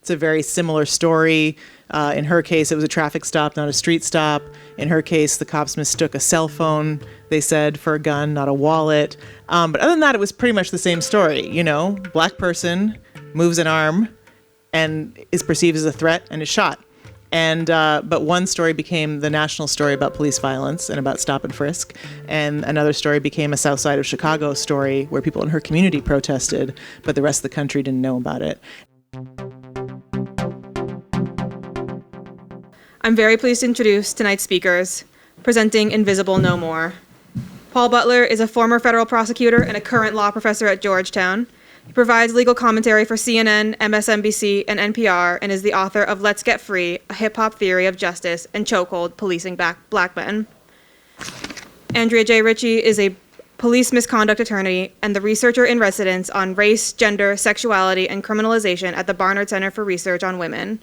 It's a very similar story. In her case, it was a traffic stop, not a street stop. In her case, the cops mistook a cell phone, they said, for a gun, not a wallet. But other than that, it was pretty much the same story. Black person moves an arm and is perceived as a threat and is shot. But one story became the national story about police violence and about stop and frisk, and another story became a South Side of Chicago story where people in her community protested, but the rest of the country didn't know about it. I'm very pleased to introduce tonight's speakers, presenting Invisible No More. Paul Butler is a former federal prosecutor and a current law professor at Georgetown. He provides legal commentary for CNN, MSNBC, and NPR, and is the author of Let's Get Free, A Hip-Hop Theory of Justice, and Chokehold, Policing Black Men. Andrea J. Ritchie is a police misconduct attorney and the researcher in residence on race, gender, sexuality, and criminalization at the Barnard Center for Research on Women.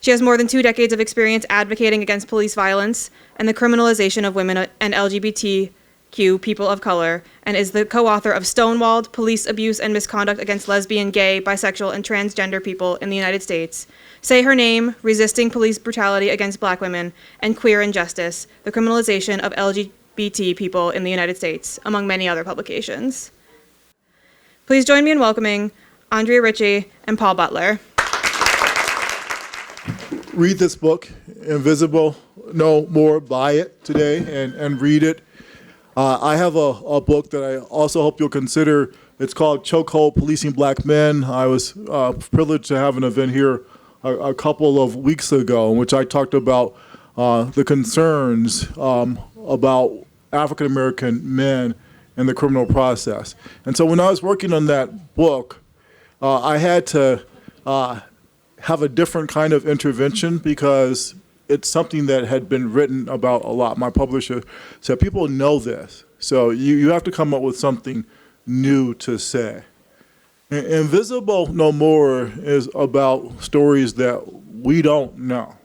She has more than 2 decades of experience advocating against police violence and the criminalization of women and LGBTQ people of color, and is the co-author of Stonewalled, Police Abuse and Misconduct Against Lesbian, Gay, Bisexual, and Transgender People in the United States, Say Her Name, Resisting Police Brutality Against Black Women, and Queer Injustice, the Criminalization of LGBT People in the United States, among many other publications. Please join me in welcoming Andrea Ritchie and Paul Butler. Read this book, Invisible No More. Buy it today and read it. I have a book that I also hope you'll consider. It's called Chokehold, Policing Black Men. I was privileged to have an event here a couple of weeks ago in which I talked about the concerns about African-American men in the criminal process. And so when I was working on that book, I had to have a different kind of intervention because it's something that had been written about a lot. My publisher said, people know this, so you have to come up with something new to say. Invisible No More is about stories that we don't know,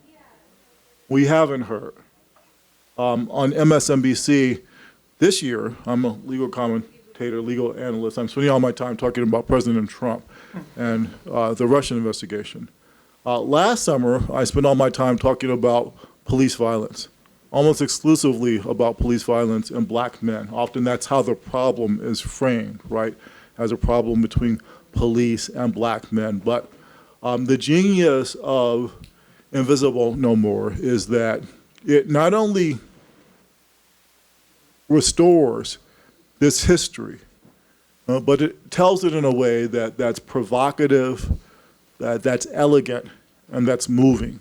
we haven't heard. On MSNBC this year, I'm a legal commentator, legal analyst. I'm spending all my time talking about President Trump and the Russian investigation. Last summer, I spent all my time talking about police violence, almost exclusively about police violence and black men. Often that's how the problem is framed, right, as a problem between police and black men. But the genius of Invisible No More is that it not only restores this history, but it tells it in a way that's provocative, that's elegant, and that's moving.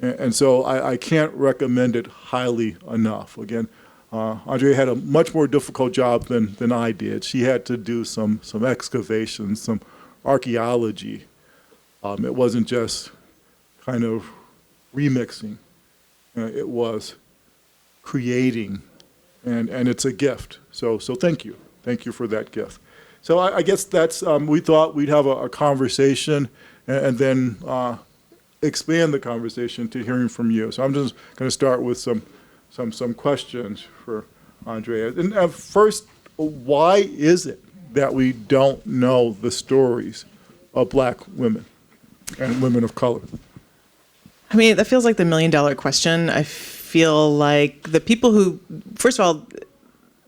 And so I can't recommend it highly enough. Again, Andrea had a much more difficult job than I did. She had to do some excavations, some archaeology. It wasn't just kind of remixing. It was creating, and it's a gift. So thank you. Thank you for that gift. So I guess that's, we thought we'd have a conversation and then expand the conversation to hearing from you. So I'm just going to start with some questions for Andrea. And first, why is it that we don't know the stories of black women and women of color? I mean, that feels like the million-dollar question. I feel like the people who, first of all,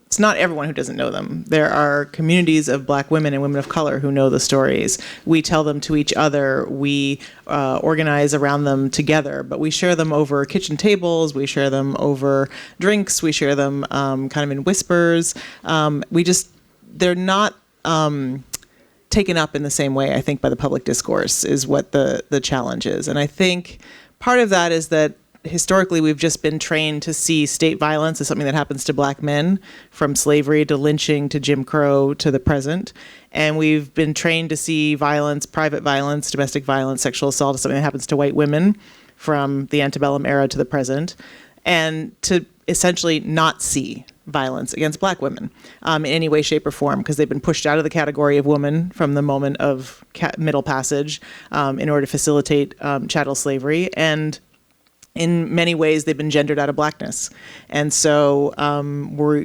it's not everyone who doesn't know them. There are communities of black women and women of color who know the stories. We tell them to each other. We organize around them together, but we share them over kitchen tables. We share them over drinks. We share them kind of in whispers. They're not taken up in the same way, I think, by the public discourse is what the challenge is. And I think part of that is that historically, we've just been trained to see state violence as something that happens to black men, from slavery to lynching to Jim Crow to the present. And we've been trained to see violence, private violence, domestic violence, sexual assault as something that happens to white women from the antebellum era to the present, and to essentially not see violence against black women in any way, shape, or form, because they've been pushed out of the category of woman from the moment of Middle Passage in order to facilitate chattel slavery. And in many ways, they've been gendered out of blackness. And so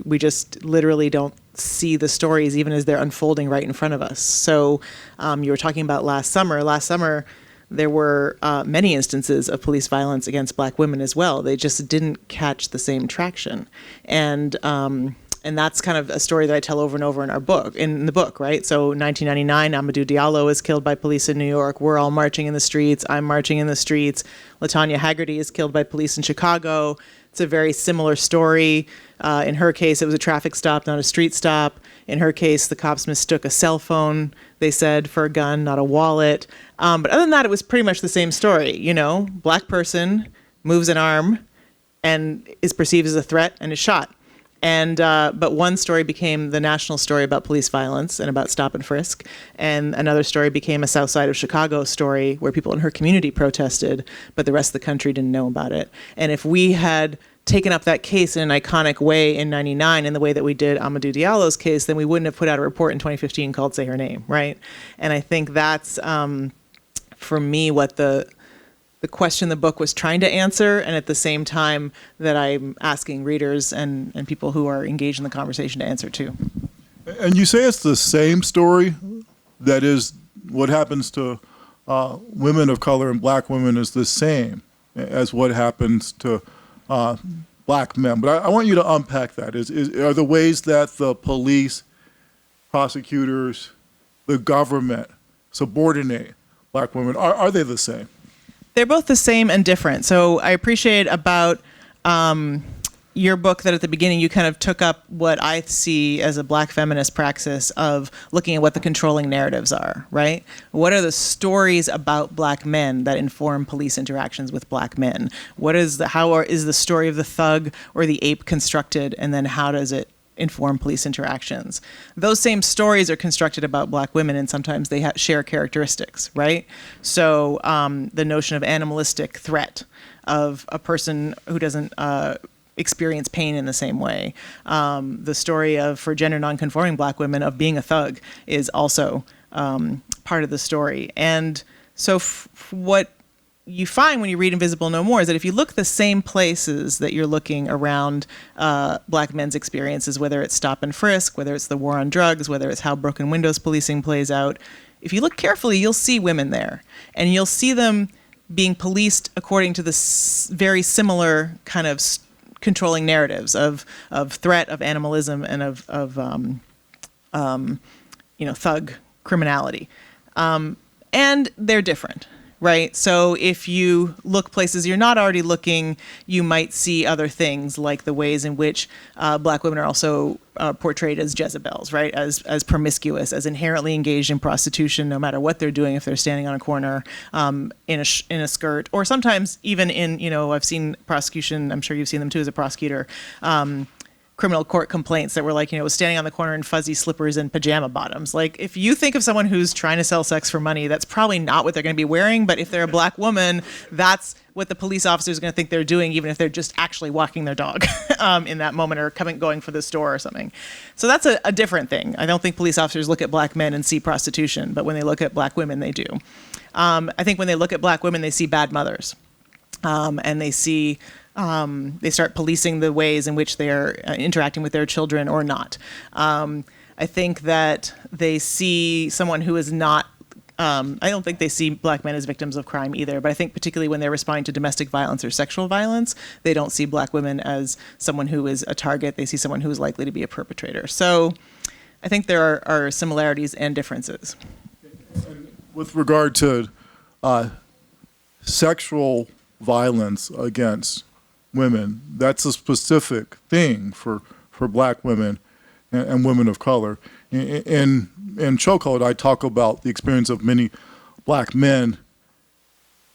we just literally don't see the stories even as they're unfolding right in front of us. So you were talking about last summer. Last summer, there were many instances of police violence against black women as well. They just didn't catch the same traction. And that's kind of a story that I tell over and over in the book, right? So 1999, Amadou Diallo is killed by police in New York. We're all marching in the streets. I'm marching in the streets. LaTanya Haggerty is killed by police in Chicago. It's a very similar story. In her case, it was a traffic stop, not a street stop. In her case, the cops mistook a cell phone, they said, for a gun, not a wallet. But other than that, it was pretty much the same story. Black person moves an arm and is perceived as a threat and is shot. But one story became the national story about police violence and about stop and frisk. And another story became a South Side of Chicago story where people in her community protested, but the rest of the country didn't know about it. And if we had taken up that case in an iconic way in 99 in the way that we did Amadou Diallo's case, then we wouldn't have put out a report in 2015 called Say Her Name, right? And I think that's, for me, what the question the book was trying to answer, and at the same time that I'm asking readers and people who are engaged in the conversation to answer too. And you say it's the same story, that is, what happens to women of color and black women is the same as what happens to black men. But I want you to unpack that. Are the ways that the police, prosecutors, the government subordinate black women, are they the same? They're both the same and different. So I appreciate about your book that at the beginning you kind of took up what I see as a black feminist praxis of looking at what the controlling narratives are, right? What are the stories about black men that inform police interactions with black men? Is the story of the thug or the ape constructed, and then how does it inform police interactions? Those same stories are constructed about black women, and sometimes they share characteristics, right? So the notion of animalistic threat of a person who doesn't experience pain in the same way. The story of, for gender nonconforming black women, of being a thug is also part of the story. And so what you find when you read Invisible No More is that if you look the same places that you're looking around black men's experiences, whether it's stop and frisk, whether it's the war on drugs, whether it's how broken windows policing plays out, if you look carefully, you'll see women there. And you'll see them being policed according to this very similar kind of controlling narratives of threat, of animalism, and of thug criminality. And they're different. Right. So if you look places you're not already looking, you might see other things like the ways in which black women are also portrayed as Jezebels, right? As promiscuous, as inherently engaged in prostitution, no matter what they're doing, if they're standing on a corner in a skirt, or sometimes even in, I've seen prosecution, I'm sure you've seen them too as a prosecutor, criminal court complaints that were like, was standing on the corner in fuzzy slippers and pajama bottoms. Like, if you think of someone who's trying to sell sex for money, that's probably not what they're going to be wearing. But if they're a black woman, that's what the police officer is going to think they're doing, even if they're just actually walking their dog in that moment, or going for the store or something. So that's a different thing. I don't think police officers look at black men and see prostitution, but when they look at black women, they do. I think when they look at black women, they see bad mothers, and they see. They start policing the ways in which they are interacting with their children or not. I think that they see someone who is not, I don't think they see black men as victims of crime either, but I think particularly when they're responding to domestic violence or sexual violence, they don't see black women as someone who is a target. They see someone who is likely to be a perpetrator. So I think there are similarities and differences. With regard to sexual violence against women, that's a specific thing for black women and women of color. In Chokehold, I talk about the experience of many black men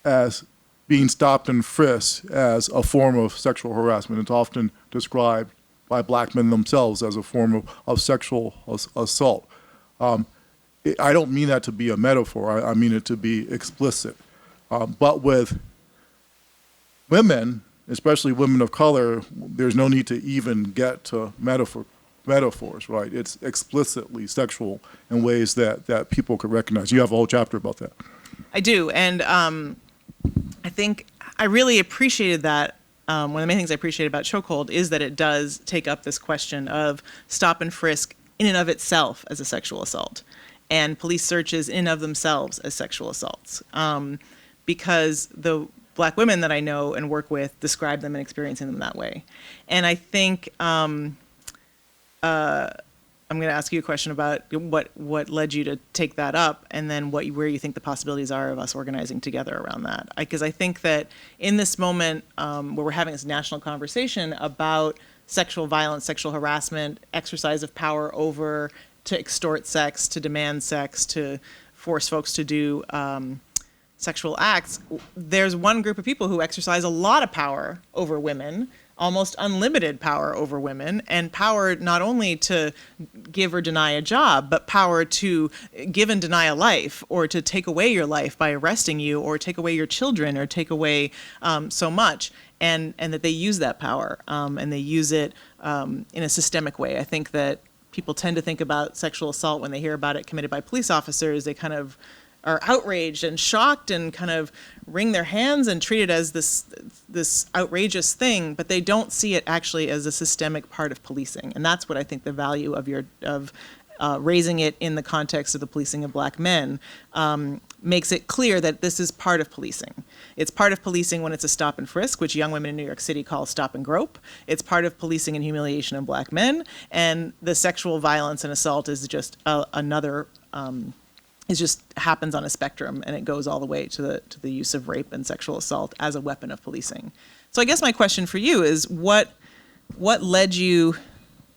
as being stopped and frisked as a form of sexual harassment. It's often described by black men themselves as a form of sexual assault. I don't mean that to be a metaphor. I mean it to be explicit. But with women, especially women of color, there's no need to even get to metaphors, right? It's explicitly sexual in ways that people could recognize. You have a whole chapter about that. I do, and I think I really appreciated that. One of the main things I appreciate about Chokehold is that it does take up this question of stop and frisk in and of itself as a sexual assault, and police searches in and of themselves as sexual assaults. Because the Black women that I know and work with describe them and experiencing them that way. And I think I'm going to ask you a question about what led you to take that up, and then where you think the possibilities are of us organizing together around that. Because I think that in this moment where we're having this national conversation about sexual violence, sexual harassment, exercise of power over, to extort sex, to demand sex, to force folks to do sexual acts, there's one group of people who exercise a lot of power over women, almost unlimited power over women, and power not only to give or deny a job, but power to give and deny a life, or to take away your life by arresting you, or take away your children, or take away so much, and that they use that power, and they use it in a systemic way. I think that people tend to think about sexual assault when they hear about it committed by police officers. They kind of are outraged and shocked and kind of wring their hands and treat it as this outrageous thing, but they don't see it actually as a systemic part of policing. And that's what I think the value of raising it in the context of the policing of Black men makes it clear that this is part of policing. It's part of policing when it's a stop and frisk, which young women in New York City call stop and grope. It's part of policing and humiliation of Black men. And the sexual violence and assault is just another it just happens on a spectrum, and it goes all the way to the use of rape and sexual assault as a weapon of policing. So I guess my question for you is what led you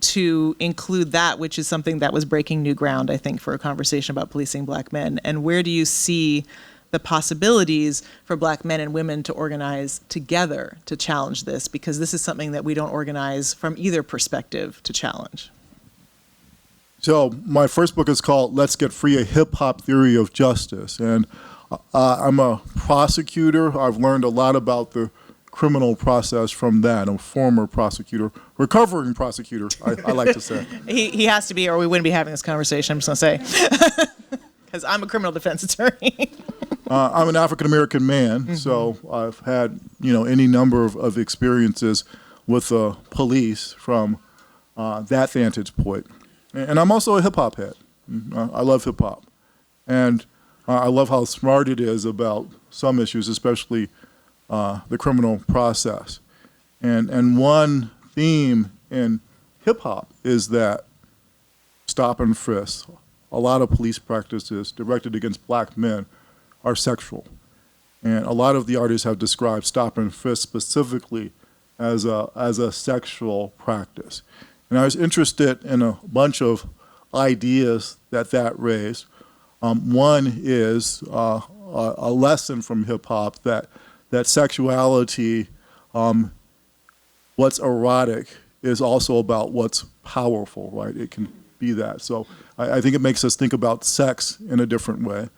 to include that, which is something that was breaking new ground, I think, for a conversation about policing Black men, and where do you see the possibilities for Black men and women to organize together to challenge this, because this is something that we don't organize from either perspective to challenge? So my first book is called Let's Get Free, a Hip-Hop Theory of Justice. And I'm a prosecutor. I've learned a lot about the criminal process from that. I'm a former prosecutor, recovering prosecutor, I like to say. He has to be, or we wouldn't be having this conversation, I'm just going to say. Because I'm a criminal defense attorney. I'm an African-American man, so I've had any number of experiences with the police from that vantage point. And I'm also a hip-hop head. I love hip-hop. And I love how smart it is about some issues, especially the criminal process. And one theme in hip-hop is that stop and frisk, a lot of police practices directed against Black men, are sexual. And a lot of the artists have described stop and frisk specifically as a sexual practice. And I was interested in a bunch of ideas that raised. One is a lesson from hip hop that sexuality, what's erotic, is also about what's powerful, right? It can be that. So I think it makes us think about sex in a different way.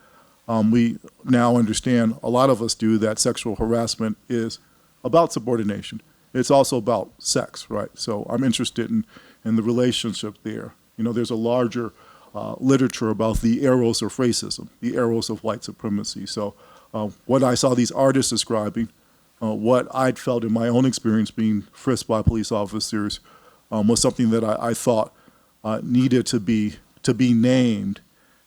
We now understand, a lot of us do, that sexual harassment is about subordination. It's also about sex, right? So I'm interested in the relationship there. There's a larger literature about the eros of racism, the eros of white supremacy. So what I saw these artists describing, what I'd felt in my own experience being frisked by police officers, was something that I thought needed to be named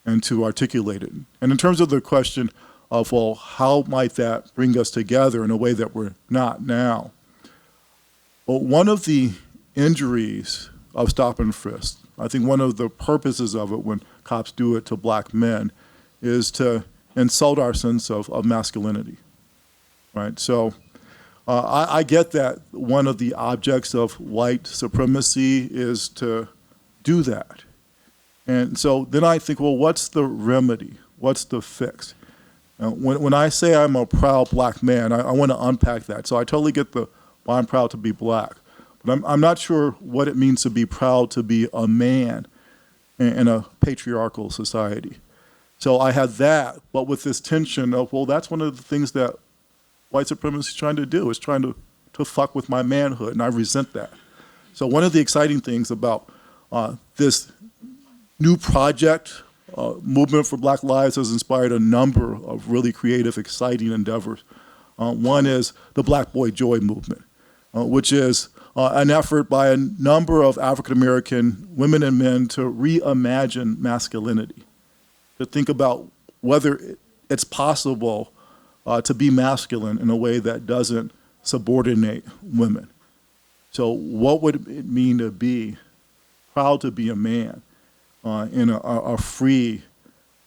and to articulate it. And in terms of the question of, well, how might that bring us together in a way that we're not now? Well, one of the injuries of stop and frisk, I think one of the purposes of it when cops do it to Black men, is to insult our sense of masculinity, right? So I get that one of the objects of white supremacy is to do that. And so then I think, well, what's the remedy? What's the fix? When I say I'm a proud Black man, I want to unpack that. So I totally get why I'm proud to be Black. But I'm not sure what it means to be proud to be a man in a patriarchal society. So I had that, but with this tension of, well, that's one of the things that white supremacy is trying to do, is trying to fuck with my manhood, and I resent that. So one of the exciting things about this new project, Movement for Black Lives, has inspired a number of really creative, exciting endeavors. One is the Black Boy Joy movement, which is an effort by a number of African-American women and men to reimagine masculinity, to think about whether it's possible to be masculine in a way that doesn't subordinate women. So what would it mean to be proud to be a man in a free,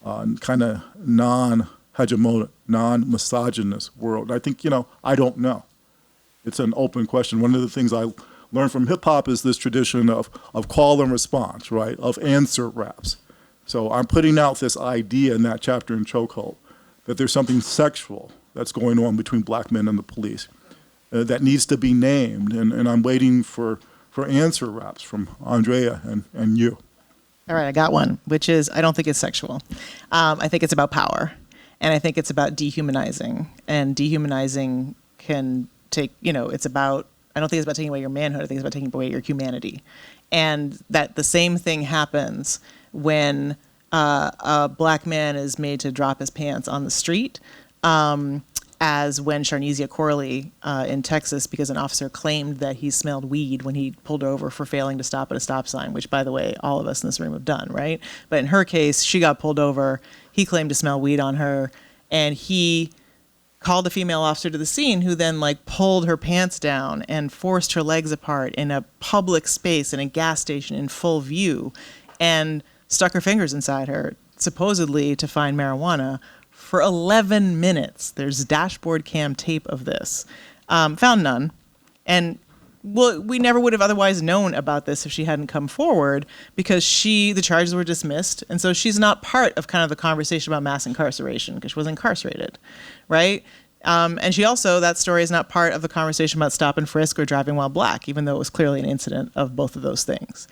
kind of non-hegemonic, non-misogynist world? I think, I don't know. It's an open question. One of the things I learned from hip hop is this tradition of call and response, right? Of answer raps. So I'm putting out this idea in that chapter in Chokehold that there's something sexual that's going on between black men and the police that needs to be named. And I'm waiting for answer raps from Andrea and you. All right, I got one, which is I don't think it's sexual. I think it's about power. And I think it's about dehumanizing. And dehumanizing can take, it's about, I don't think it's about taking away your manhood. I think it's about taking away your humanity. And that the same thing happens when a black man is made to drop his pants on the street, as when Sharnesia Corley in Texas, because an officer claimed that he smelled weed when he pulled over for failing to stop at a stop sign, which, by the way, all of us in this room have done, right? But in her case, she got pulled over. He claimed to smell weed on her, and he called a female officer to the scene who then pulled her pants down and forced her legs apart in a public space in a gas station in full view and stuck her fingers inside her, supposedly to find marijuana, for 11 minutes. There's dashboard cam tape of this. Found none. And we never would have otherwise known about this if she hadn't come forward, because the charges were dismissed. And so she's not part of kind of the conversation about mass incarceration because she was incarcerated, right? And she also, that story is not part of the conversation about stop and frisk or driving while black, even though it was clearly an incident of both of those things.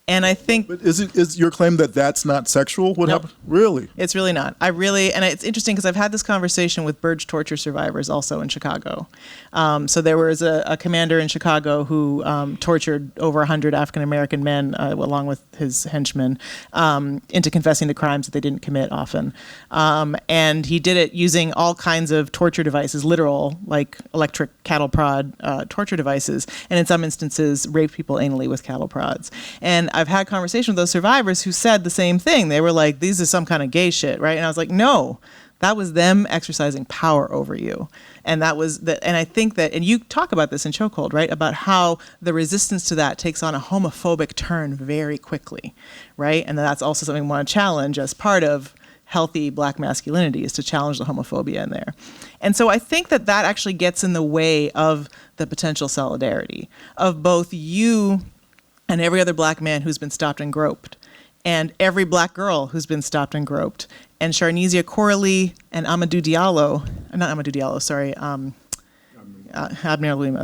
And I think... But is your claim that that's not sexual? What Nope. happened? Really? It's really not. And it's interesting because I've had this conversation with Burge torture survivors also in Chicago. So there was a commander in Chicago who tortured over 100 African-American men, along with his henchmen, into confessing to crimes that they didn't commit often. And he did it using all kinds of torture devices, literal, like electric cattle prod torture devices, and in some instances raped people anally with cattle prods. And I've had conversations with those survivors who said the same thing. They were like, "These is some kind of gay shit," right? And I was like, no, that was them exercising power over you. And that was and I think that, and you talk about this in Chokehold, right? About how the resistance to that takes on a homophobic turn very quickly, right? And that's also something we want to challenge as part of healthy black masculinity, is to challenge the homophobia in there. And so I think that actually gets in the way of the potential solidarity of both you and every other black man who's been stopped and groped, and every black girl who's been stopped and groped, and Sharnesia Corley and Abner Louima,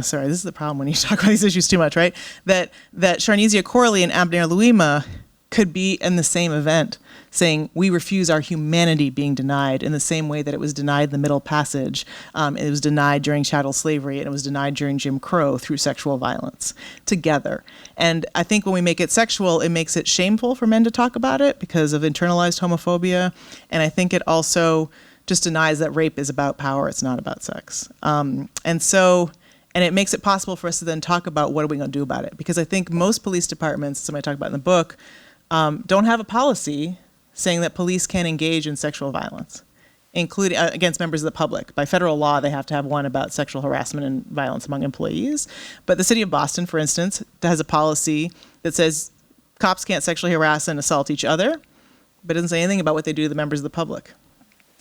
sorry, this is the problem when you talk about these issues too much, right? That Sharnesia Corley and Abner Louima could be in the same event, saying we refuse our humanity being denied in the same way that it was denied in the Middle Passage, it was denied during chattel slavery, and it was denied during Jim Crow through sexual violence together. And I think when we make it sexual, it makes it shameful for men to talk about it because of internalized homophobia. And I think it also just denies that rape is about power, it's not about sex. And it makes it possible for us to then talk about what are we going to do about it. Because I think most police departments, somebody talked about in the book, don't have a policy saying that police can engage in sexual violence, including against members of the public. By federal law, they have to have one about sexual harassment and violence among employees. But the city of Boston, for instance, has a policy that says cops can't sexually harass and assault each other, but doesn't say anything about what they do to the members of the public.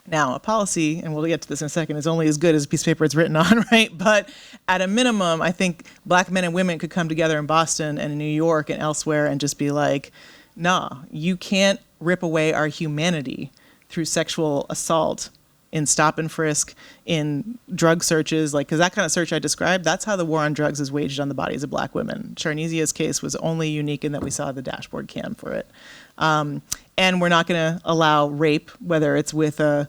Now, a policy, and we'll get to this in a second, is only as good as a piece of paper it's written on, right? But at a minimum, I think black men and women could come together in Boston and in New York and elsewhere and just be like, nah, you can't rip away our humanity through sexual assault in stop and frisk, in drug searches, because that kind of search I described, that's how the war on drugs is waged on the bodies of black women. Sharnesia's case was only unique in that we saw the dashboard cam for it. And we're not going to allow rape, whether it's with a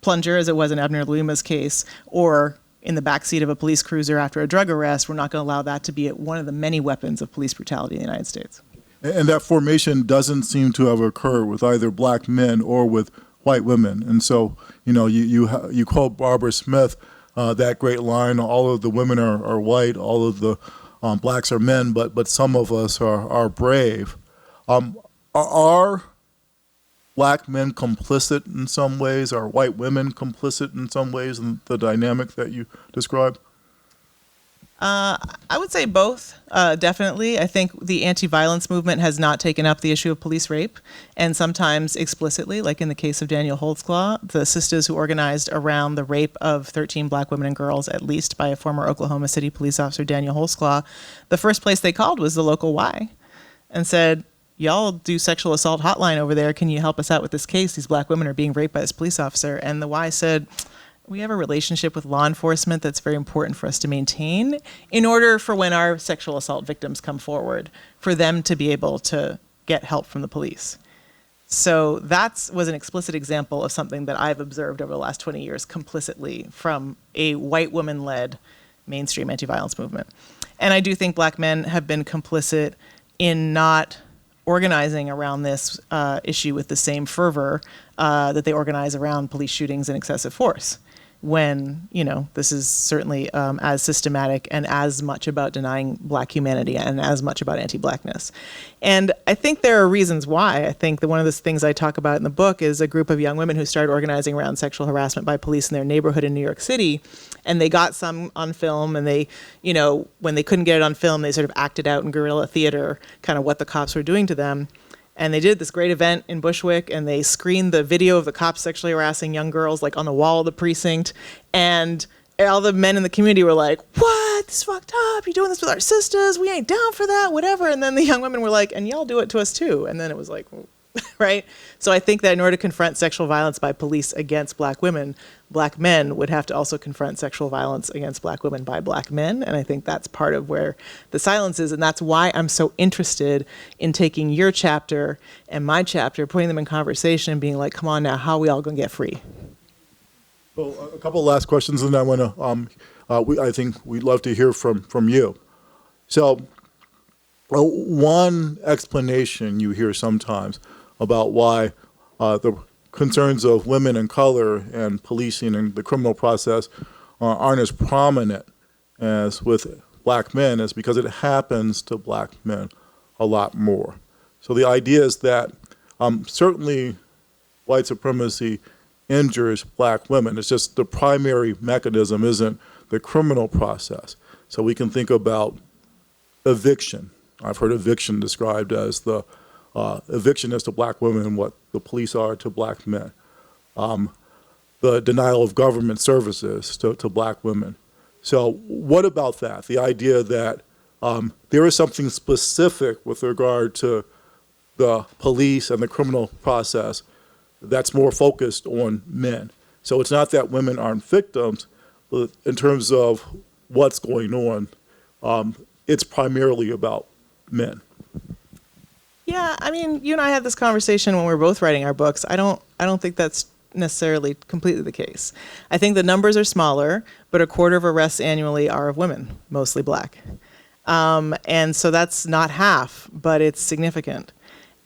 plunger, as it was in Abner Louima's case, or in the backseat of a police cruiser after a drug arrest. We're not going to allow that to be one of the many weapons of police brutality in the United States. And that formation doesn't seem to have occurred with either black men or with white women. And so, you quote Barbara Smith, that great line, all of the women are white, all of the blacks are men, but some of us are brave. Are black men complicit in some ways? Are white women complicit in some ways in the dynamic that you described? I would say both, definitely. I think the anti-violence movement has not taken up the issue of police rape, and sometimes explicitly, like in the case of Daniel Holtzclaw, the sisters who organized around the rape of 13 black women and girls, at least by a former Oklahoma City police officer, Daniel Holtzclaw, the first place they called was the local Y and said, y'all do sexual assault hotline over there. Can you help us out with this case? These black women are being raped by this police officer. And the Y said, we have a relationship with law enforcement that's very important for us to maintain in order for when our sexual assault victims come forward, for them to be able to get help from the police. So that was an explicit example of something that I've observed over the last 20 years complicitly from a white woman-led mainstream anti-violence movement. And I do think black men have been complicit in not organizing around this issue with the same fervor that they organize around police shootings and excessive force, when, this is certainly as systematic and as much about denying black humanity and as much about anti-blackness. And I think there are reasons why. I think that one of the things I talk about in the book is a group of young women who started organizing around sexual harassment by police in their neighborhood in New York City. And they got some on film, and they, when they couldn't get it on film, they sort of acted out in guerrilla theater, kind of what the cops were doing to them. And they did this great event in Bushwick, and they screened the video of the cops sexually harassing young girls, like on the wall of the precinct. And all the men in the community were like, what? This is fucked up. You're doing this with our sisters. We ain't down for that, whatever. And then the young women were like, and y'all do it to us too. And then it was like, right? So I think that in order to confront sexual violence by police against black women, black men would have to also confront sexual violence against black women by black men. And I think that's part of where the silence is. And that's why I'm so interested in taking your chapter and my chapter, putting them in conversation and being like, come on now, how are we all going to get free? Well, a couple of last questions, and I want to, I think we'd love to hear from you. So one explanation you hear sometimes about why the concerns of women of color and policing and the criminal process aren't as prominent as with black men is because it happens to black men a lot more. So the idea is that certainly white supremacy injures black women. It's just the primary mechanism isn't the criminal process. So we can think about eviction. I've heard eviction described as the eviction is to black women what the police are to black men. The denial of government services to black women. So what about that? The idea that there is something specific with regard to the police and the criminal process that's more focused on men. So it's not that women aren't victims, but in terms of what's going on, it's primarily about men. Yeah, I mean, you and I had this conversation when we were both writing our books. I don't think that's necessarily completely the case. I think the numbers are smaller, but a quarter of arrests annually are of women, mostly black. And so that's not half, but it's significant.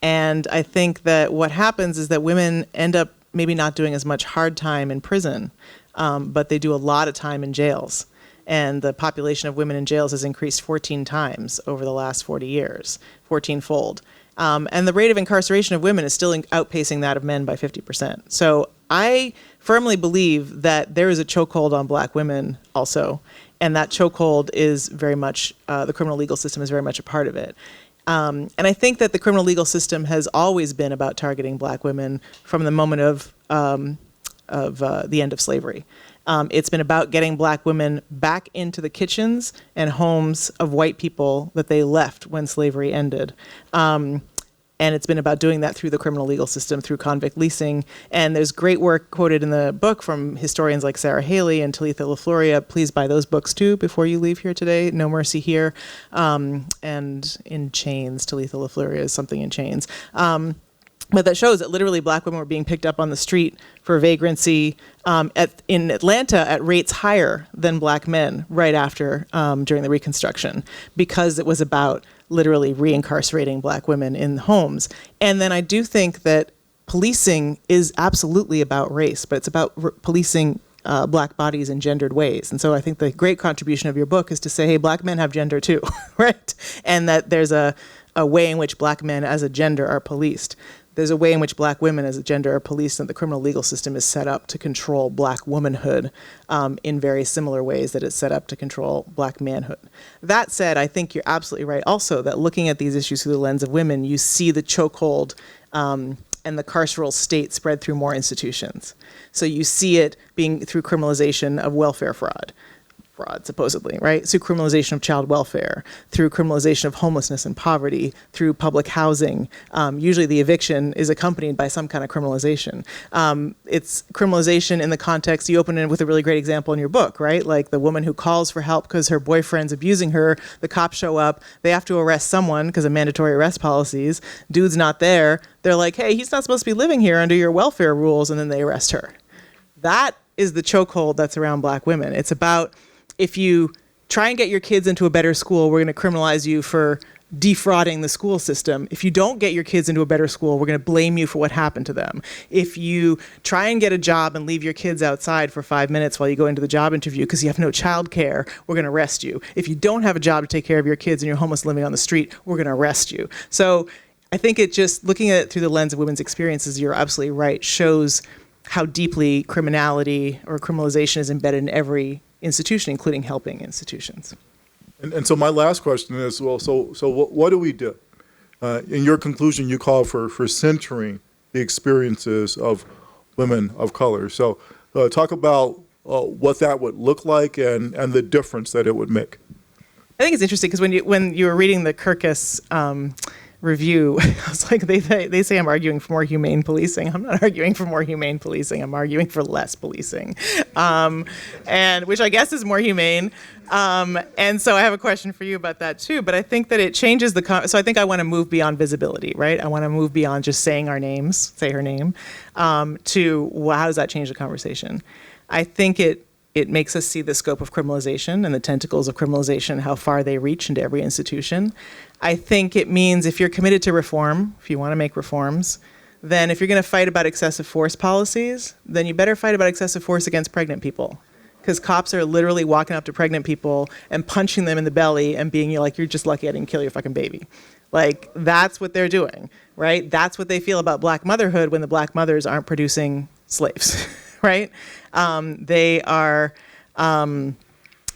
And I think that what happens is that women end up maybe not doing as much hard time in prison, but they do a lot of time in jails. And the population of women in jails has increased 14 times over the last 40 years, 14-fold. And the rate of incarceration of women is still outpacing that of men by 50%. So I firmly believe that there is a chokehold on black women also, and that chokehold is very much, the criminal legal system is very much a part of it. And I think that the criminal legal system has always been about targeting black women from the moment of the end of slavery. It's been about getting black women back into the kitchens and homes of white people that they left when slavery ended. And it's been about doing that through the criminal legal system, through convict leasing. And there's great work quoted in the book from historians like Sarah Haley and Talitha LaFloria. Please buy those books too before you leave here today. No Mercy Here. And In Chains, Talitha LaFloria is something in chains. But that shows that literally black women were being picked up on the street for vagrancy in Atlanta at rates higher than black men right after during the Reconstruction, because it was about literally reincarcerating black women in homes. And then I do think that policing is absolutely about race, but it's about policing black bodies in gendered ways. And so I think the great contribution of your book is to say, hey, black men have gender too, right? And that there's a way in which black men as a gender are policed. There's a way in which black women as a gender are policed, and the criminal legal system is set up to control black womanhood in very similar ways that it's set up to control black manhood. That said, I think you're absolutely right also that looking at these issues through the lens of women, you see the chokehold and the carceral state spread through more institutions. So you see it being through criminalization of welfare fraud supposedly, right? Through criminalization of child welfare, through criminalization of homelessness and poverty, through public housing. Usually the eviction is accompanied by some kind of criminalization. It's criminalization in the context, you open it with a really great example in your book, right? Like the woman who calls for help because her boyfriend's abusing her, the cops show up, they have to arrest someone because of mandatory arrest policies, dude's not there, they're like, hey, he's not supposed to be living here under your welfare rules, and then they arrest her. That is the chokehold that's around black women. It's about, if you try and get your kids into a better school, we're going to criminalize you for defrauding the school system. If you don't get your kids into a better school, we're going to blame you for what happened to them. If you try and get a job and leave your kids outside for 5 minutes while you go into the job interview because you have no child care, we're going to arrest you. If you don't have a job to take care of your kids and you're homeless living on the street, we're going to arrest you. So I think it just, looking at it through the lens of women's experiences, you're absolutely right, shows how deeply criminality or criminalization is embedded in every institution, including helping institutions. And so my last question is, well, so what do we do? In your conclusion, you call for centering the experiences of women of color. So talk about what that would look like and the difference that it would make. I think it's interesting because when you were reading the Kirkus review, I was like, they say I'm arguing for more humane policing. I'm not arguing for more humane policing. I'm arguing for less policing, and which I guess is more humane. And so I have a question for you about that too. But I think that it changes so I think I want to move beyond visibility, right? I want to move beyond just saying our names, say her name, to how does that change the conversation? I think it makes us see the scope of criminalization and the tentacles of criminalization, how far they reach into every institution. I think it means if you're committed to reform, if you want to make reforms, then if you're going to fight about excessive force policies, then you better fight about excessive force against pregnant people. Because cops are literally walking up to pregnant people and punching them in the belly and being like, you're just lucky I didn't kill your fucking baby. Like, that's what they're doing, right? That's what they feel about black motherhood when the black mothers aren't producing slaves, right? They are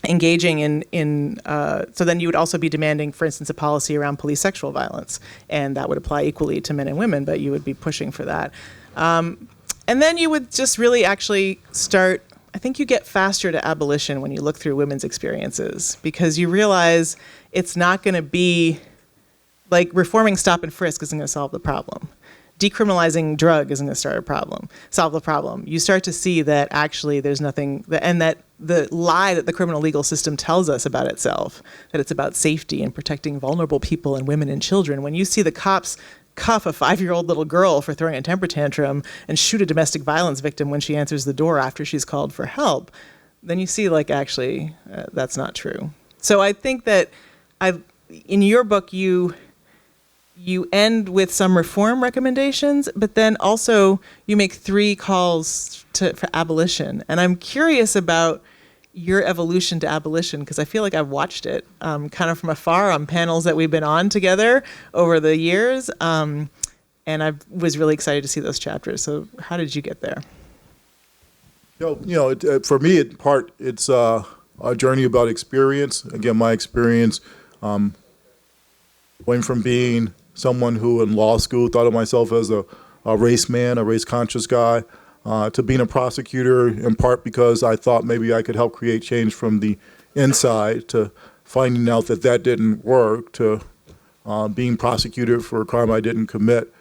engaging so then you would also be demanding, for instance, a policy around police sexual violence, and that would apply equally to men and women, but you would be pushing for that. And then you would just really actually start, I think you get faster to abolition when you look through women's experiences, because you realize it's not going to be, like, reforming stop and frisk isn't going to solve the problem. Decriminalizing drug isn't going to solve the problem. You start to see that actually there's nothing, and that the lie that the criminal legal system tells us about itself, that it's about safety and protecting vulnerable people and women and children. When you see the cops cuff a 5-year-old little girl for throwing a temper tantrum and shoot a domestic violence victim when she answers the door after she's called for help, then you see, like, actually, that's not true. So I think that in your book, you end with some reform recommendations, but then also you make 3 calls for abolition. And I'm curious about your evolution to abolition, because I feel like I've watched it kind of from afar on panels that we've been on together over the years. And I was really excited to see those chapters. So how did you get there? For me, it's a journey about experience. Again, my experience went from being someone who in law school thought of myself as a race man, a race conscious guy, to being a prosecutor, in part because I thought maybe I could help create change from the inside, to finding out that didn't work, to being prosecuted for a crime I didn't commit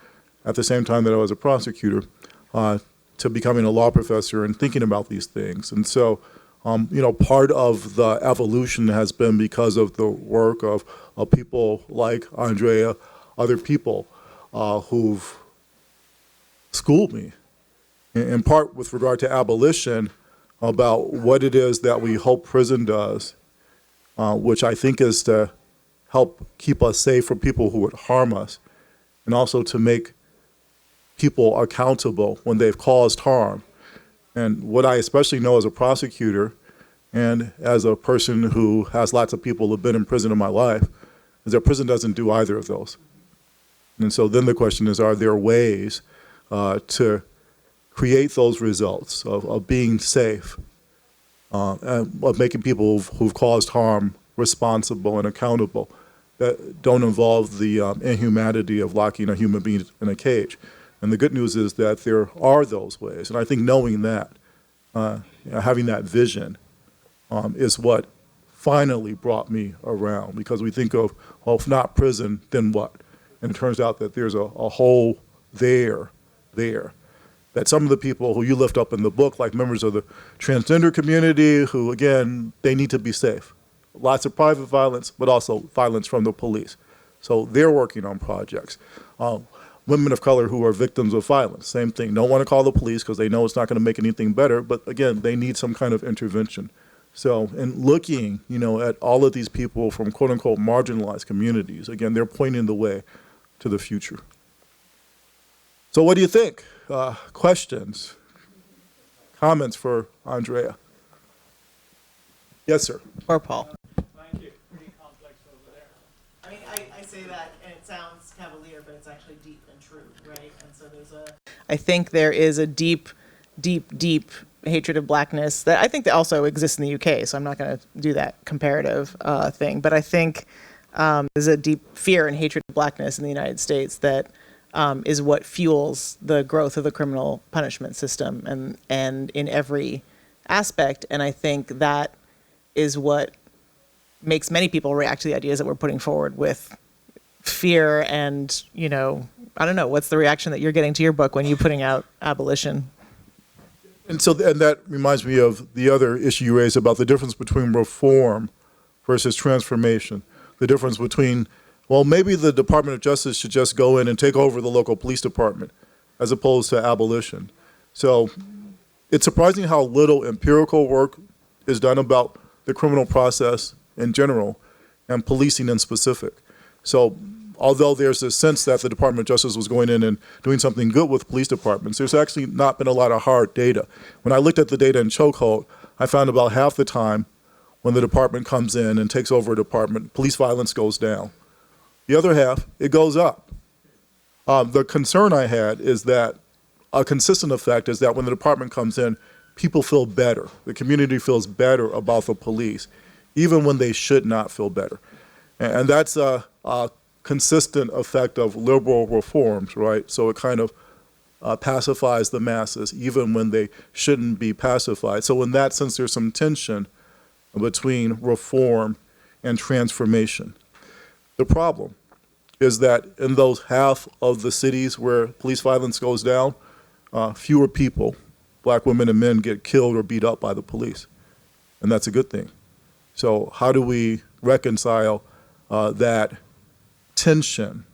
at the same time that I was a prosecutor, to becoming a law professor and thinking about these things. And so, part of the evolution has been because of the work of people like Andrea, other people who've schooled me, in part with regard to abolition, about what it is that we hope prison does, which I think is to help keep us safe from people who would harm us, and also to make people accountable when they've caused harm. And what I especially know as a prosecutor and as a person who has lots of people who've been in prison in my life is that prison doesn't do either of those. And so then the question is, are there ways to create those results of being safe, and of making people who've caused harm responsible and accountable that don't involve the inhumanity of locking a human being in a cage? And the good news is that there are those ways. And I think knowing that, having that vision, is what finally brought me around. Because we think of, well, if not prison, then what? And it turns out that there's a hole there. That some of the people who you lift up in the book, like members of the transgender community, who, again, they need to be safe. Lots of private violence, but also violence from the police. So they're working on projects. Women of color who are victims of violence, same thing. Don't want to call the police because they know it's not going to make anything better, but again, they need some kind of intervention. So in looking, at all of these people from quote unquote marginalized communities, again, they're pointing the way to the future. So what do you think? Questions, comments for Andrea? Yes, sir. Or Paul. Thank you. Pretty complex over there. I mean, I say that, and it sounds cavalier, but it's actually deep and true, right? And so I think there is a deep hatred of blackness that I think that also exists in the UK, so I'm not going to do that comparative thing. But I think there's a deep fear and hatred of blackness in the United States that is what fuels the growth of the criminal punishment system and in every aspect. And I think that is what makes many people react to the ideas that we're putting forward with fear and, I don't know, what's the reaction that you're getting to your book when you're putting out abolition? And that reminds me of the other issue you raised about the difference between reform versus transformation. The difference between, well, maybe the Department of Justice should just go in and take over the local police department as opposed to abolition. So it's surprising how little empirical work is done about the criminal process in general and policing in specific. So although there's a sense that the Department of Justice was going in and doing something good with police departments, there's actually not been a lot of hard data. When I looked at the data in Chokehold, I found about half the time when the department comes in and takes over a department, police violence goes down. The other half, it goes up. The concern I had is that a consistent effect is that when the department comes in, people feel better. The community feels better about the police, even when they should not feel better. And that's a consistent effect of liberal reforms, right? So it kind of pacifies the masses, even when they shouldn't be pacified. So in that sense, there's some tension between reform and transformation. The problem is that in those half of the cities where police violence goes down, fewer people, black women and men, get killed or beat up by the police. And that's a good thing. So how do we reconcile that tension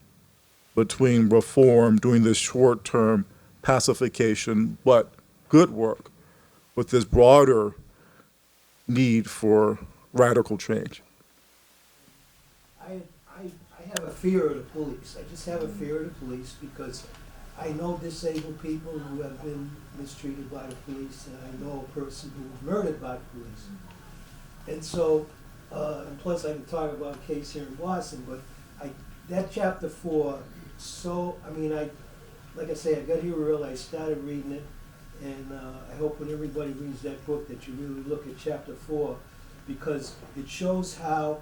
between reform, doing this short-term pacification, but good work, with this broader need for radical change? I have a fear of the police. I just have a fear of the police because I know disabled people who have been mistreated by the police, and I know a person who was murdered by the police. And so, and plus I can talk about a case here in Boston, but that chapter 4, like I say, I got here early, I started reading it, and I hope when everybody reads that book that you really look at chapter 4, because it shows how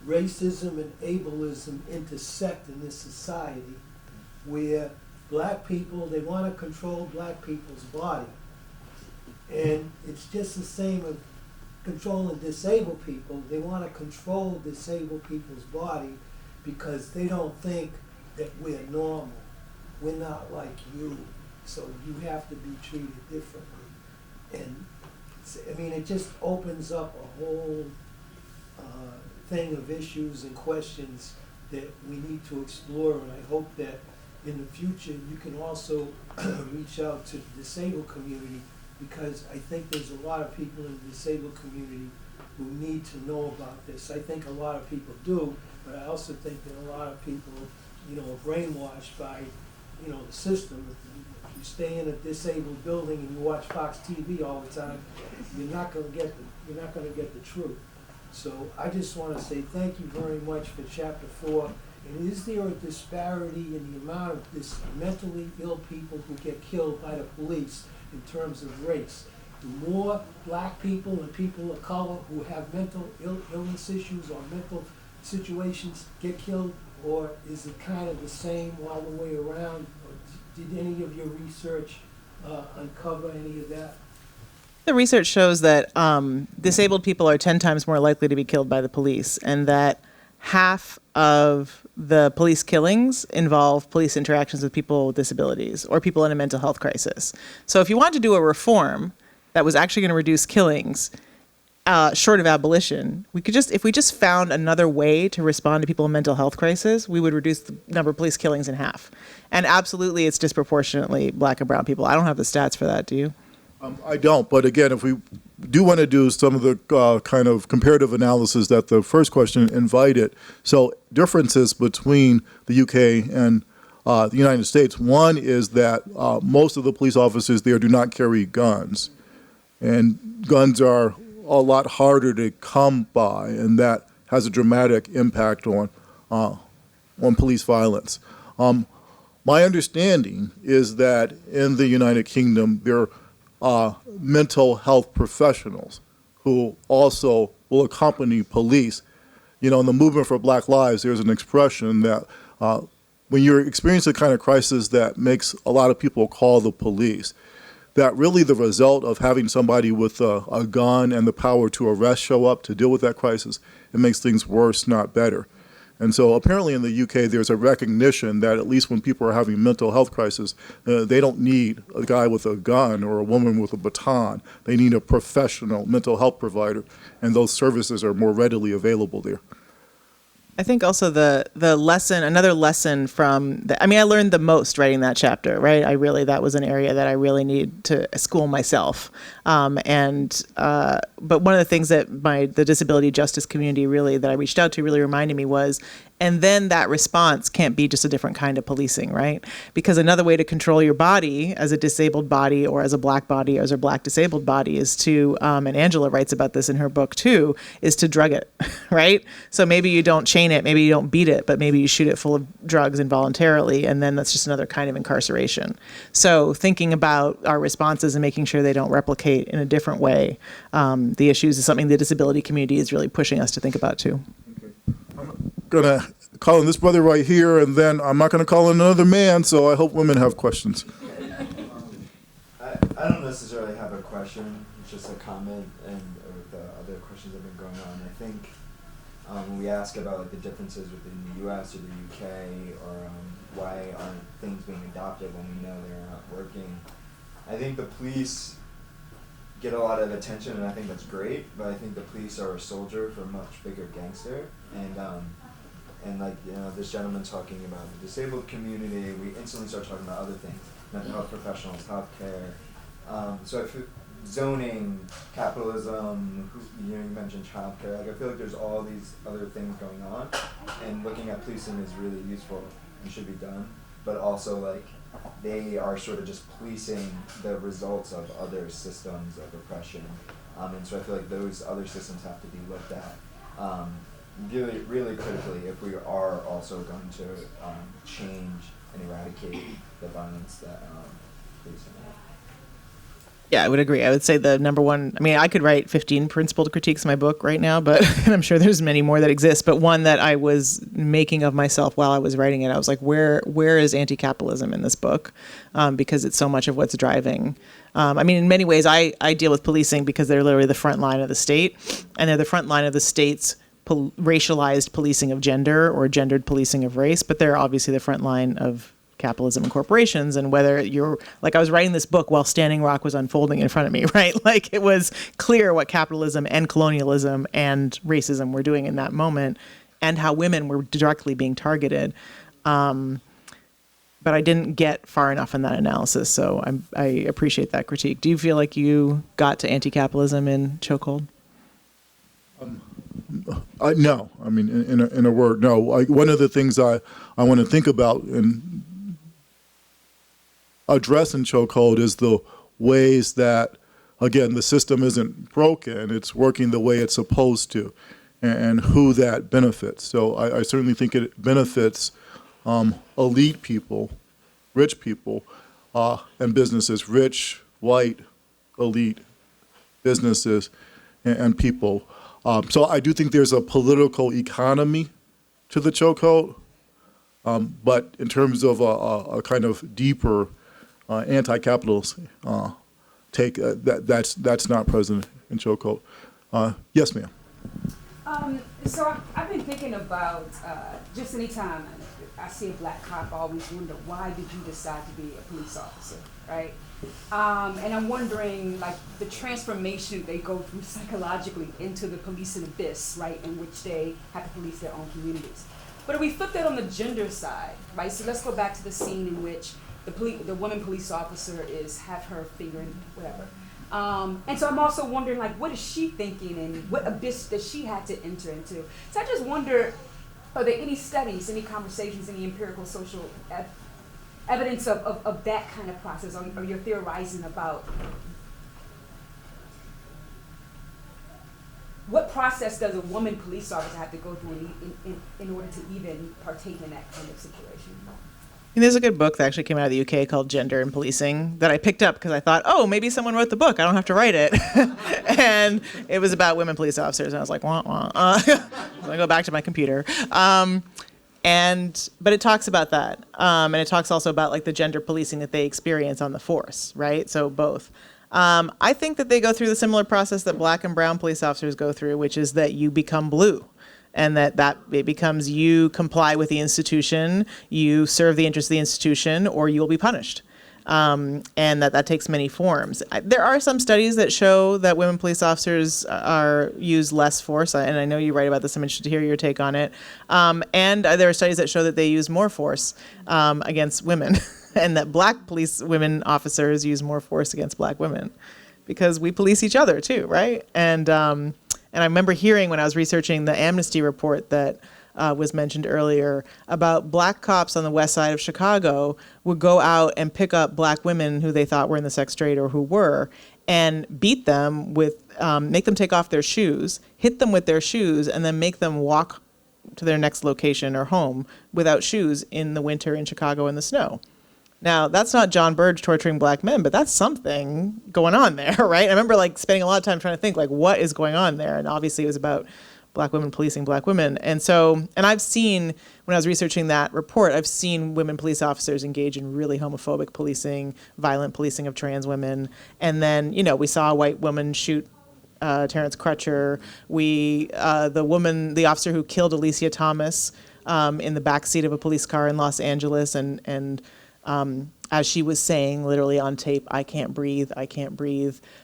racism and ableism intersect in this society, where black people, they want to control black people's body. And it's just the same of controlling disabled people. They want to control disabled people's body because they don't think that we're normal. We're not like you, so you have to be treated differently. And it just opens up a whole thing of issues and questions that we need to explore, and I hope that in the future you can also reach out to the disabled community, because I think there's a lot of people in the disabled community who need to know about this. I think a lot of people do, but I also think that a lot of people, are brainwashed by the system. If you stay in a disabled building and you watch Fox TV all the time, you're not going to get the truth. So I just want to say thank you very much for Chapter 4. And is there a disparity in the amount of this mentally ill people who get killed by the police in terms of race? Do more black people and people of color who have mental illness issues or mental situations get killed, or is it kind of the same all the way around? Or did any of your research uncover any of that? The research shows that disabled people are 10 times more likely to be killed by the police, and that half of the police killings involve police interactions with people with disabilities or people in a mental health crisis. So if you want to do a reform that was actually going to reduce killings, short of abolition, if we just found another way to respond to people in mental health crisis, we would reduce the number of police killings in half. And absolutely, it's disproportionately black and brown people. I don't have the stats for that, do you? I don't, but again, if we do want to do some of the kind of comparative analysis that the first question invited, so differences between the UK and the United States. One is that most of the police officers there do not carry guns, and guns are a lot harder to come by, and that has a dramatic impact on police violence. My understanding is that in the United Kingdom, there are mental health professionals who also will accompany police. In the movement for Black Lives, there's an expression that when you're experiencing the kind of crisis that makes a lot of people call the police, that really the result of having somebody with a gun and the power to arrest show up to deal with that crisis, it makes things worse, not better. And so apparently in the UK, there's a recognition that at least when people are having mental health crisis, they don't need a guy with a gun or a woman with a baton. They need a professional mental health provider, and those services are more readily available there. I think also another lesson from I learned the most writing that chapter, right? That was an area that I really need to school myself. But one of the things that the disability justice community that I reached out to really reminded me was, and then that response can't be just a different kind of policing, right? Because another way to control your body as a disabled body or as a black body or as a black disabled body is to, and Angela writes about this in her book too, is to drug it, right? So maybe you don't chain it, maybe you don't beat it, but maybe you shoot it full of drugs involuntarily, and then that's just another kind of incarceration. So thinking about our responses and making sure they don't replicate in a different way, the issues is something the disability community is really pushing us to think about too. I'm going to call in this brother right here, and then I'm not going to call in another man, so I hope women have questions. I don't necessarily have a question, it's just a comment, and the other questions that have been going on. I think when we ask about the differences within the US or the UK, or why aren't things being adopted when we know they're not working, I think the police get a lot of attention, and I think that's great, but I think the police are a soldier for a much bigger gangster, and this gentleman talking about the disabled community, we instantly start talking about other things, mental health professionals, healthcare, so I feel zoning, capitalism, you mentioned childcare, I feel like there's all these other things going on, and looking at policing is really useful and should be done, but also they are sort of just policing the results of other systems of oppression. And so I feel like those other systems have to be looked at really, really critically if we are also going to change and eradicate the violence that policing is. Yeah, I would agree. I would say the number one, I could write 15 principled critiques in my book right now, but and I'm sure there's many more that exist. But one that I was making of myself while I was writing it, I was like, where is anti-capitalism in this book? Because it's so much of what's driving. In many ways, I deal with policing because they're literally the front line of the state, and they're the front line of the state's racialized policing of gender or gendered policing of race, but they're obviously the front line of capitalism and corporations. And whether you're I was writing this book while Standing Rock was unfolding in front of me, right? It was clear what capitalism and colonialism and racism were doing in that moment and how women were directly being targeted. But I didn't get far enough in that analysis. So I appreciate that critique. Do you feel like you got to anti-capitalism in Chokehold? No. In a word, no. One of the things I want to think about, and address in Chokehold is the ways that, again, the system isn't broken, it's working the way it's supposed to, and who that benefits. So I certainly think it benefits elite people, rich people, and businesses, rich, white, elite businesses and people. So I do think there's a political economy to the chokehold, but in terms of a kind of deeper anti-capitalist take, that's not present in chokehold. Yes, ma'am. So I've been thinking about just anytime I see a black cop, I always wonder, why did you decide to be a police officer, right? And I'm wondering, like, the transformation they go through psychologically into the policing abyss, right, in which they have to police their own communities. But if we flip that on the gender side, right, so let's go back to the scene in which the woman police officer have her finger in whatever. And so I'm also wondering, like, what is she thinking and what abyss does she have to enter into? So I just wonder, are there any studies, any conversations, any empirical social evidence of that kind of process, or you're theorizing about what process does a woman police officer have to go through in order to even partake in that kind of situation? And there's a good book that actually came out of the UK called Gender and Policing that I picked up because I thought, oh, maybe someone wrote the book. I don't have to write it. And it was about women police officers. And I was like, wah, wah. So I go back to my computer. But it talks about that. And it talks also about like the gender policing that they experience on the force, right? So both. I think that they go through the similar process that black and brown police officers go through, which is that you become blue. And that it becomes you comply with the institution, you serve the interests of the institution, or you will be punished. And that takes many forms. There are some studies that show that women police officers use less force, and I know you write about this. I'm interested to hear your take on it. And there are studies that show that they use more force against women, and that black women officers use more force against black women, because we police each other too, right? And I remember hearing when I was researching the Amnesty report that was mentioned earlier about black cops on the west side of Chicago would go out and pick up black women who they thought were in the sex trade or who were, and beat them with, make them take off their shoes, hit them with their shoes, and then make them walk to their next location or home without shoes in the winter in Chicago in the snow. Now, that's not John Burge torturing black men, but that's something going on there, right? I remember like spending a lot of time trying to think like, what is going on there? And obviously it was about black women policing black women. And I've seen, when I was researching that report, I've seen women police officers engage in really homophobic policing, violent policing of trans women. And then, we saw a white woman shoot Terrence Crutcher. The officer who killed Alicia Thomas in the backseat of a police car in Los Angeles, and as she was saying, literally on tape, I can't breathe,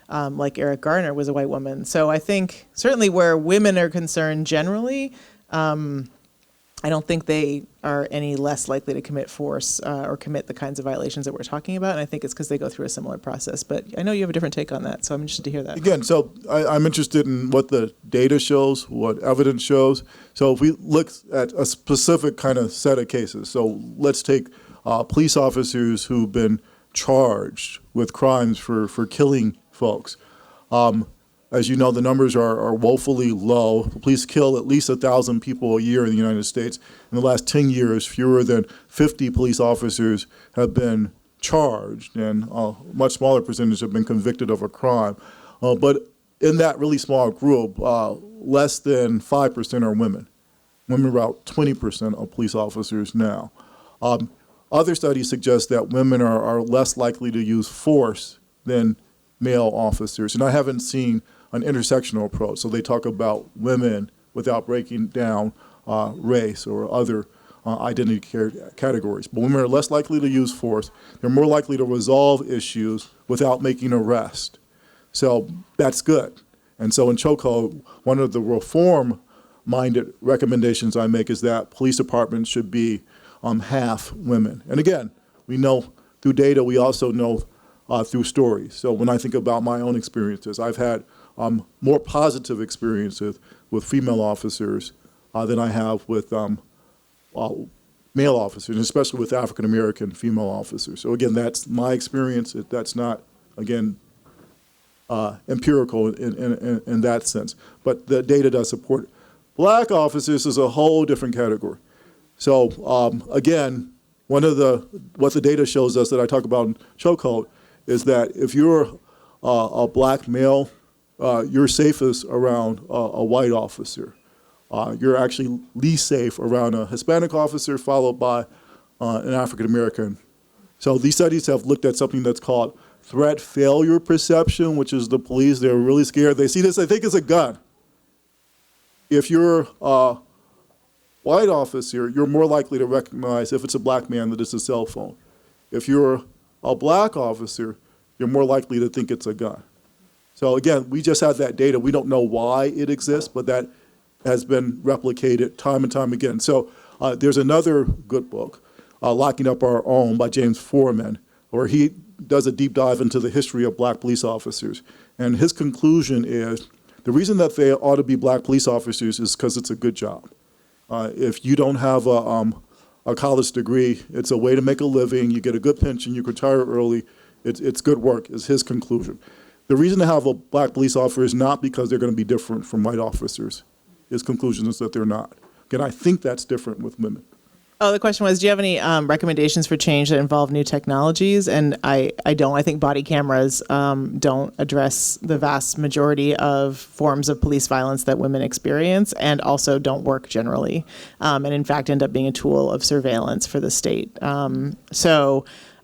like Eric Garner was a white woman. So I think certainly where women are concerned generally, I don't think they are any less likely to commit force or commit the kinds of violations that we're talking about. And I think it's because they go through a similar process. But I know you have a different take on that, so I'm interested to hear that. Again, so I'm interested in what the data shows, what evidence shows. So if we look at a specific kind of set of cases, so let's take police officers who've been charged with crimes for killing folks. As you know, the numbers are woefully low. The police kill at least 1,000 people a year in the United States. In the last 10 years, fewer than 50 police officers have been charged, and a much smaller percentage have been convicted of a crime. But in that really small group, less than 5% are women. Women are about 20% of police officers now. Other studies suggest that women are less likely to use force than male officers. And I haven't seen an intersectional approach. So they talk about women without breaking down race or other identity categories. But women are less likely to use force. They're more likely to resolve issues without making arrest. So that's good. And so in Chokehold, one of the reform-minded recommendations I make is that police departments should be half women. And again, we know through data, we also know through stories. So when I think about my own experiences, I've had more positive experiences with female officers than I have with male officers, especially with African American female officers. So again, that's my experience. That's not, again, empirical in that sense. But the data does support it. Black officers is a whole different category. So again, what the data shows us that I talk about in Chokehold is that if you're a black male, you're safest around a white officer. You're actually least safe around a Hispanic officer, followed by an African American. So these studies have looked at something that's called threat failure perception, which is the police. They're really scared. They see this, they think it's a gun. If you're a white officer, you're more likely to recognize if it's a black man that it's a cell phone. If you're a black officer, you're more likely to think it's a gun. So again, we just have that data. We don't know why it exists, but that has been replicated time and time again. So there's another good book, Locking Up Our Own by James Foreman, where he does a deep dive into the history of black police officers. And his conclusion is the reason that they ought to be black police officers is because it's a good job. If you don't have a college degree, it's a way to make a living, you get a good pension, you retire early, it's good work, is his conclusion. The reason to have a black police officer is not because they're going to be different from white officers. His conclusion is that they're not. Again, I think that's different with women. Oh, the question was, do you have any recommendations for change that involve new technologies? And I don't. I think body cameras don't address the vast majority of forms of police violence that women experience, and also don't work generally, and in fact end up being a tool of surveillance for the state. And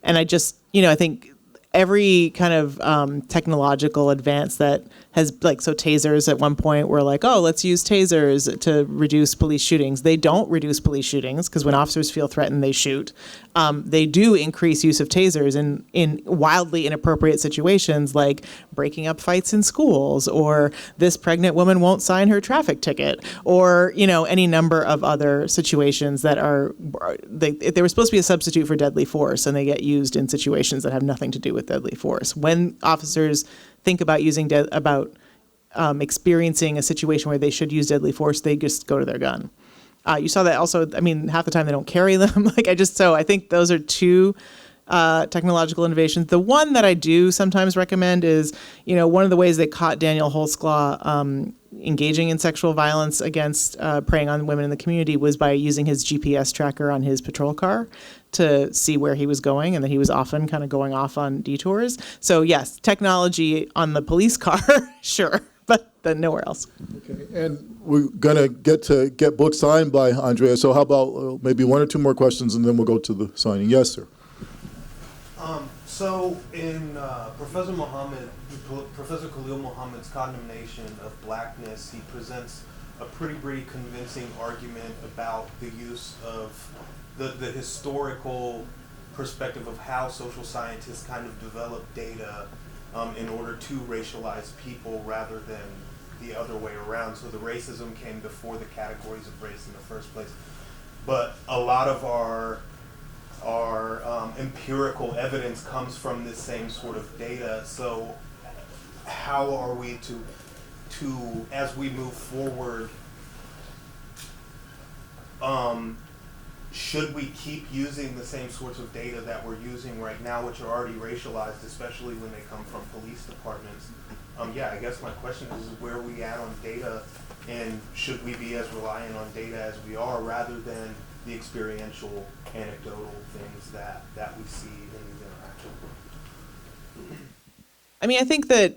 I just, I think every kind of technological advance that has, so tasers at one point were like, oh, let's use tasers to reduce police shootings. They don't reduce police shootings because when officers feel threatened, they shoot. They do increase use of tasers in wildly inappropriate situations like breaking up fights in schools, or this pregnant woman won't sign her traffic ticket, or, any number of other situations that they were supposed to be a substitute for deadly force, and they get used in situations that have nothing to do with deadly force. When officers think about experiencing a situation where they should use deadly force, they just go to their gun. You saw that also, half the time they don't carry them. I think those are two technological innovations. The one that I do sometimes recommend is, one of the ways they caught Daniel Holtzclaw engaging in sexual violence against preying on women in the community was by using his GPS tracker on his patrol car to see where he was going, and that he was often kind of going off on detours. So yes, technology on the police car, sure, but then nowhere else. Okay, and we're gonna get books signed by Andrea. So how about maybe one or two more questions, and then we'll go to the signing. Yes, sir. So in Professor Khalil Muhammad's condemnation of blackness, he presents a pretty convincing argument about the use of the historical perspective of how social scientists kind of develop data in order to racialize people rather than the other way around. So the racism came before the categories of race in the first place. But a lot of our empirical evidence comes from this same sort of data. So how are we to as we move forward, should we keep using the same sorts of data that we're using right now, which are already racialized, especially when they come from police departments? I guess my question is where are we at on data, and should we be as reliant on data as we are, rather than the experiential, anecdotal things that we see in these interactions? I think that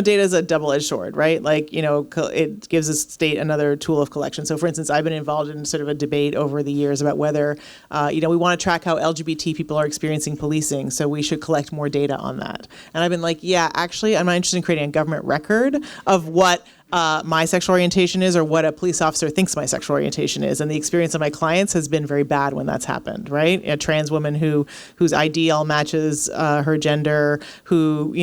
data is a double-edged sword, right? It gives the state another tool of collection. So, for instance, I've been involved in sort of a debate over the years about whether, we want to track how LGBT people are experiencing policing, so we should collect more data on that. And I've been like, actually, I'm not interested in creating a government record of what my sexual orientation is, or what a police officer thinks my sexual orientation is. And the experience of my clients has been very bad when that's happened, right? A trans woman whose ID all matches her gender, who,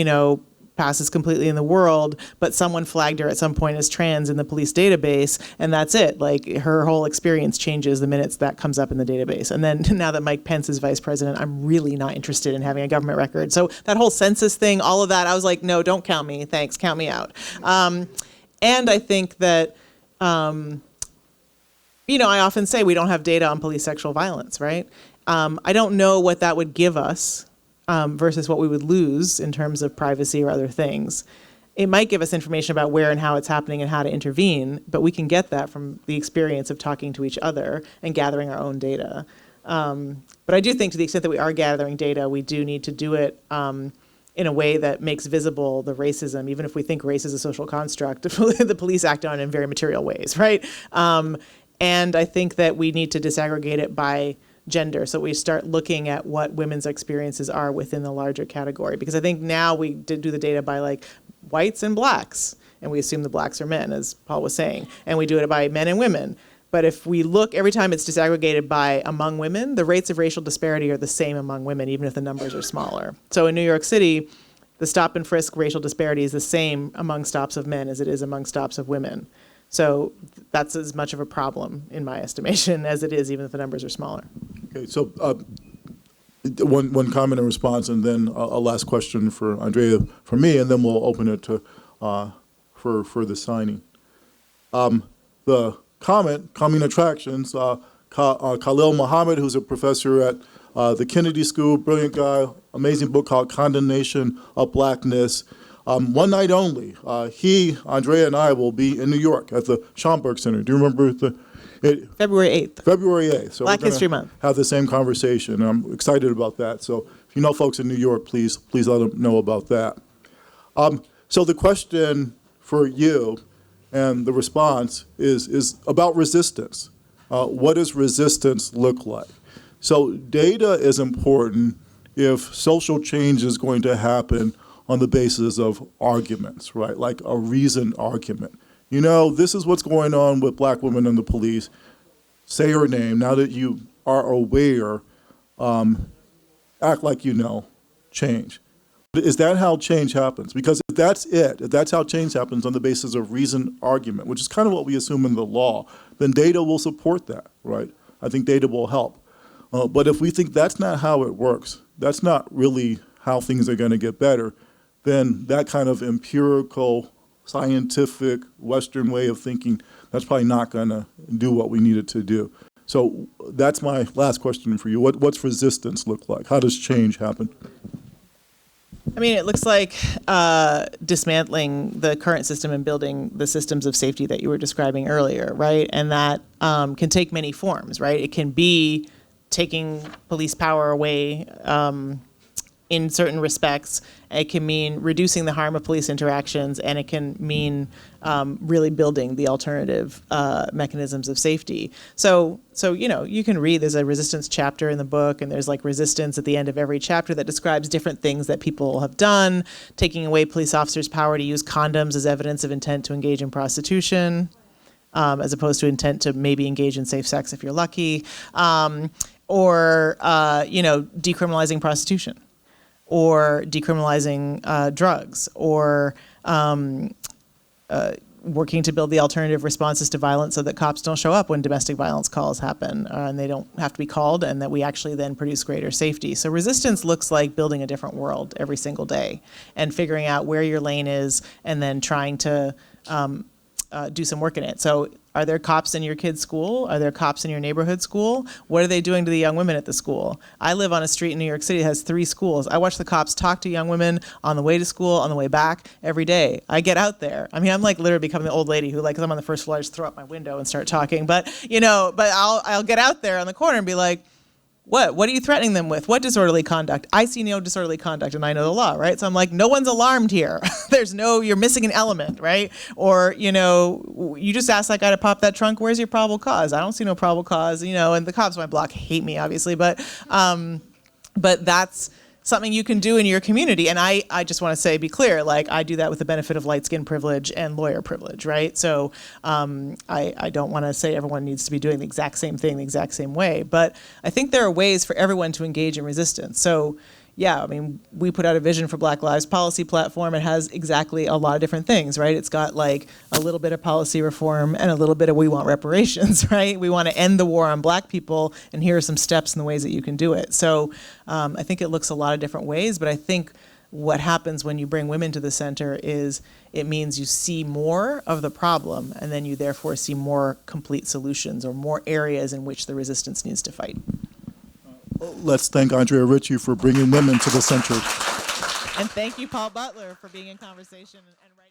passes completely in the world, but someone flagged her at some point as trans in the police database, and that's it. Her whole experience changes the minute that comes up in the database. And then now that Mike Pence is vice president, I'm really not interested in having a government record. So that whole census thing, all of that, I was like, no, don't count me. Thanks, count me out. And I think that I often say we don't have data on police sexual violence, right? I don't know what that would give us versus what we would lose in terms of privacy or other things. It might give us information about where and how it's happening and how to intervene, but we can get that from the experience of talking to each other and gathering our own data. But I do think to the extent that we are gathering data, we do need to do it in a way that makes visible the racism, even if we think race is a social construct. The police act on it in very material ways, right? And I think that we need to disaggregate it by gender, so we start looking at what women's experiences are within the larger category. Because I think now we did do the data by like whites and blacks, and we assume the blacks are men, as Paul was saying, and we do it by men and women. But if we look, every time it's disaggregated by among women, the rates of racial disparity are the same among women, even if the numbers are smaller. So in New York City, the stop and frisk racial disparity is the same among stops of men as it is among stops of women. So that's as much of a problem, in my estimation, as it is, even if the numbers are smaller. Okay, so one comment in response, and then a last question for Andrea, for me, and then we'll open it to for the signing. The comment, Coming Attractions, Khalil Muhammad, who's a professor at the Kennedy School, brilliant guy, amazing book called Condemnation of Blackness. One night only, he, Andrea, and I will be in New York at the Schomburg Center. Do you remember February 8th. February 8th. So Black History Month. Have the same conversation. I'm excited about that. So if you know folks in New York, please let them know about that. So the question for you and the response is about resistance. What does resistance look like? So data is important if social change is going to happen on the basis of arguments, right? Like a reasoned argument. This is what's going on with black women in the police. Say her name. Now that you are aware, act like you know, change. Is that how change happens? Because if that's how change happens on the basis of reasoned argument, which is kind of what we assume in the law, then data will support that, right? I think data will help. But if we think that's not how it works, that's not really how things are going to get better, then that kind of empirical, scientific, Western way of thinking, that's probably not going to do what we need it to do. So that's my last question for you. What's resistance look like? How does change happen? I mean, it looks like dismantling the current system and building the systems of safety that you were describing earlier, right? And that can take many forms, right? It can be taking police power away in certain respects. It can mean reducing the harm of police interactions, and it can mean really building the alternative mechanisms of safety. So you can read, there's a resistance chapter in the book, and there's like resistance at the end of every chapter that describes different things that people have done, taking away police officers' power to use condoms as evidence of intent to engage in prostitution, as opposed to intent to maybe engage in safe sex if you're lucky, or decriminalizing prostitution, or decriminalizing drugs, or working to build the alternative responses to violence so that cops don't show up when domestic violence calls happen, and they don't have to be called, and that we actually then produce greater safety. So resistance looks like building a different world every single day and figuring out where your lane is and then trying to do some work in it. So are there cops in your kid's school? Are there cops in your neighborhood school? What are they doing to the young women at the school? I live on a street in New York City that has 3 schools. I watch the cops talk to young women on the way to school, on the way back, every day. I get out there. I mean, I'm like literally becoming the old lady who, like, 'cause I'm on the first floor, I just throw up my window and start talking. But I'll get out there on the corner and be like, what are you threatening them with? What disorderly conduct? I see no disorderly conduct, and I know the law, right? So I'm like, no one's alarmed here. You're missing an element, right? Or, you just asked that guy to pop that trunk. Where's your probable cause? I don't see no probable cause, and the cops on my block hate me, obviously, but that's something you can do in your community. And I just want to be clear, like, I do that with the benefit of light skin privilege and lawyer privilege, right? So I don't want to say everyone needs to be doing the exact same thing the exact same way, but I think there are ways for everyone to engage in resistance. So yeah, I mean, we put out a Vision for Black Lives policy platform. It has exactly a lot of different things, right? It's got like a little bit of policy reform and a little bit of we want reparations, right? We want to end the war on black people, and here are some steps and the ways that you can do it. So I think it looks a lot of different ways, but I think what happens when you bring women to the center is it means you see more of the problem, and then you therefore see more complete solutions or more areas in which the resistance needs to fight. Let's thank Andrea Ritchie for bringing women to the center. And thank you, Paul Butler, for being in conversation and writing.